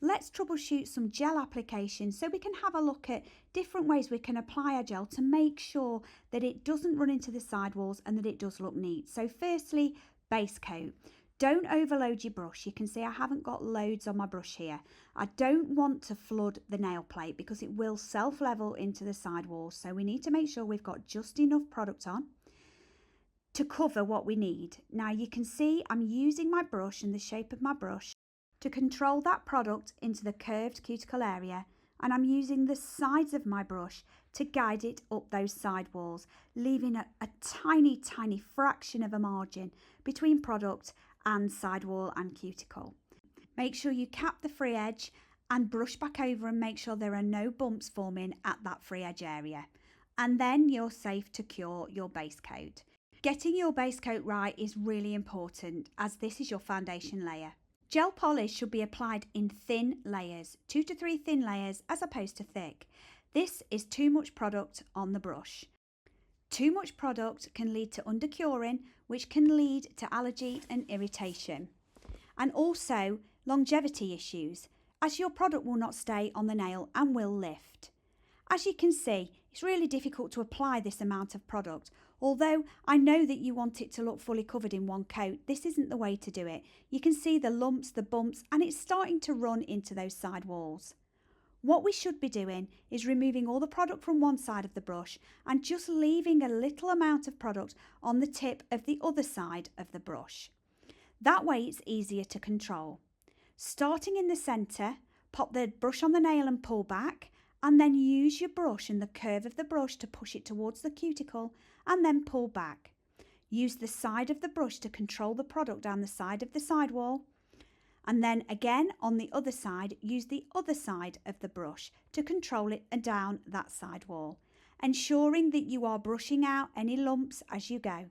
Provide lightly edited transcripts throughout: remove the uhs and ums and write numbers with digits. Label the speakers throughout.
Speaker 1: let's troubleshoot some gel applications so we can have a look at different ways we can apply our gel to make sure that it doesn't run into the sidewalls and that it does look neat. So firstly, base coat. Don't overload your brush. You can see I haven't got loads on my brush here. I don't want to flood the nail plate because it will self-level into the sidewalls. So we need to make sure we've got just enough product on to cover what we need. Now you can see I'm using my brush and the shape of my brush to control that product into the curved cuticle area, and I'm using the sides of my brush to guide it up those sidewalls, leaving a tiny fraction of a margin between product and sidewall and cuticle. Make sure you cap the free edge and brush back over and make sure there are no bumps forming at that free edge area, and then you're safe to cure your base coat. Getting your base coat right is really important as this is your foundation layer. Gel polish should be applied in thin layers, 2 to 3 thin layers as opposed to thick. This is too much product on the brush. Too much product can lead to undercuring, which can lead to allergy and irritation, and also longevity issues, as your product will not stay on the nail and will lift. As you can see, it's really difficult to apply this amount of product. Although I know that you want it to look fully covered in one coat, this isn't the way to do it. You can see the lumps, the bumps, and it's starting to run into those side walls. What we should be doing is removing all the product from one side of the brush and just leaving a little amount of product on the tip of the other side of the brush. That way it's easier to control. Starting in the centre, pop the brush on the nail and pull back, and then use your brush and the curve of the brush to push it towards the cuticle and then pull back. Use the side of the brush to control the product down the side of the sidewall, and then again on the other side, use the other side of the brush to control it and down that side wall, ensuring that you are brushing out any lumps as you go.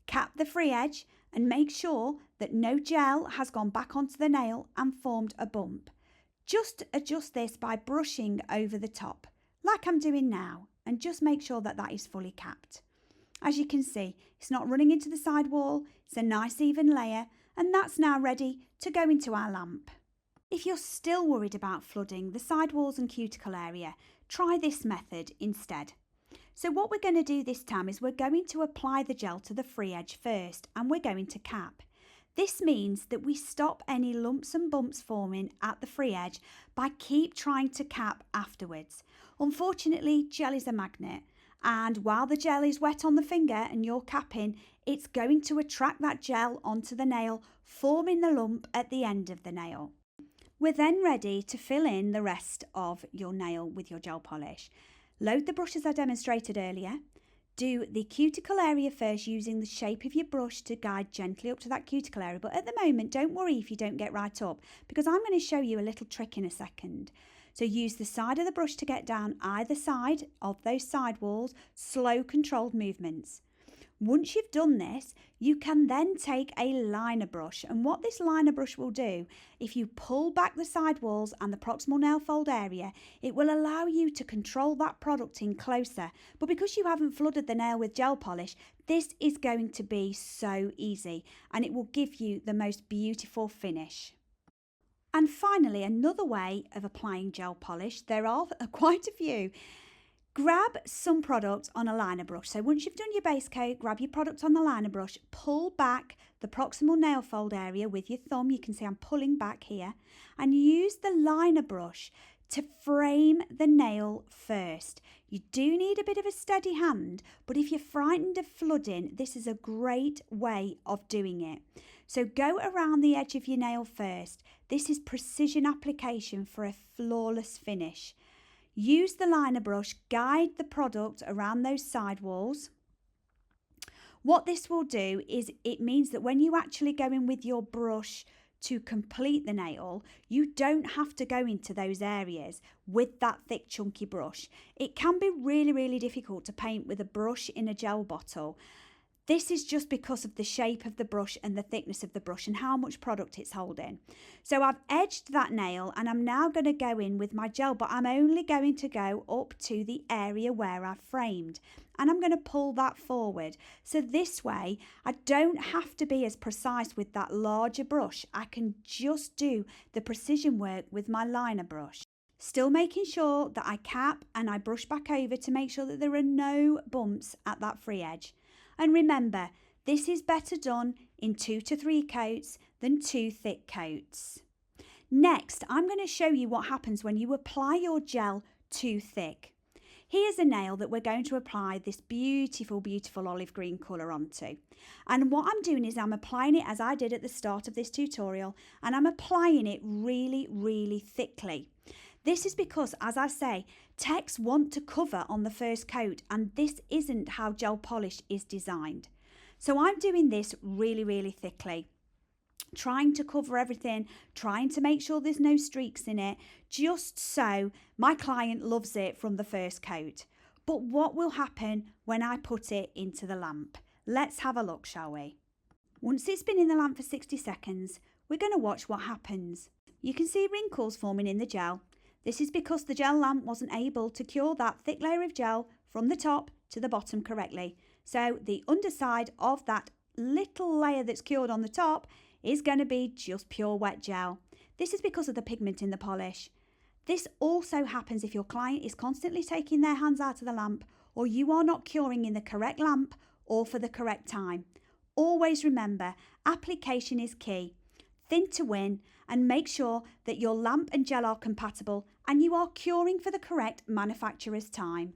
Speaker 1: Cap the free edge and make sure that no gel has gone back onto the nail and formed a bump. Just adjust this by brushing over the top, like I'm doing now, and just make sure that that is fully capped. As you can see, it's not running into the side wall, it's a nice even layer, and that's now ready to go into our lamp. If you're still worried about flooding the sidewalls and cuticle area, try this method instead. So what we're going to do this time is we're going to apply the gel to the free edge first, and we're going to cap. This means that we stop any lumps and bumps forming at the free edge by keep trying to cap afterwards. Unfortunately, gel is a magnet, and while the gel is wet on the finger and you're capping, it's going to attract that gel onto the nail, forming the lump at the end of the nail. We're then ready to fill in the rest of your nail with your gel polish. Load the brush as I demonstrated earlier. Do the cuticle area first using the shape of your brush to guide gently up to that cuticle area. But at the moment, don't worry if you don't get right up, because I'm going to show you a little trick in a second. So use the side of the brush to get down either side of those side walls, slow controlled movements. Once you've done this, you can then take a liner brush, and what this liner brush will do, if you pull back the side walls and the proximal nail fold area, it will allow you to control that product in closer. But because you haven't flooded the nail with gel polish, this is going to be so easy, and it will give you the most beautiful finish. And finally, another way of applying gel polish, there are quite a few. Grab some product on a liner brush. So once you've done your base coat, grab your product on the liner brush, pull back the proximal nail fold area with your thumb. You can see I'm pulling back here, and use the liner brush to frame the nail first. You do need a bit of a steady hand, but if you're frightened of flooding, this is a great way of doing it. So go around the edge of your nail first. This is precision application for a flawless finish. Use the liner brush, guide the product around those side walls. What this will do is it means that when you actually go in with your brush to complete the nail, you don't have to go into those areas with that thick chunky brush. It can be really difficult to paint with a brush in a gel bottle. This is just because of the shape of the brush and the thickness of the brush and how much product it's holding. So I've edged that nail, and I'm now going to go in with my gel, but I'm only going to go up to the area where I've framed. and I'm going to pull that forward. So this way, I don't have to be as precise with that larger brush. I can just do the precision work with my liner brush. Still making sure that I cap and I brush back over to make sure that there are no bumps at that free edge. And remember, this is better done in 2 to 3 coats than 2 thick coats. Next, I'm going to show you what happens when you apply your gel too thick. Here's a nail that we're going to apply this beautiful, beautiful olive green colour onto. And what I'm doing is I'm applying it as I did at the start of this tutorial, and I'm applying it really, really thickly. This is because, as I say, techs want to cover on the first coat, and this isn't how gel polish is designed. So I'm doing this really, really thickly, trying to cover everything, trying to make sure there's no streaks in it, just so my client loves it from the first coat. But what will happen when I put it into the lamp? Let's have a look, shall we? Once it's been in the lamp for 60 seconds, we're going to watch what happens. You can see wrinkles forming in the gel. This is because the gel lamp wasn't able to cure that thick layer of gel from the top to the bottom correctly. So the underside of that little layer that's cured on the top is going to be just pure wet gel. This is because of the pigment in the polish. This also happens if your client is constantly taking their hands out of the lamp, or you are not curing in the correct lamp or for the correct time. Always remember, application is key. Thin to win, and make sure that your lamp and gel are compatible and you are curing for the correct manufacturer's time.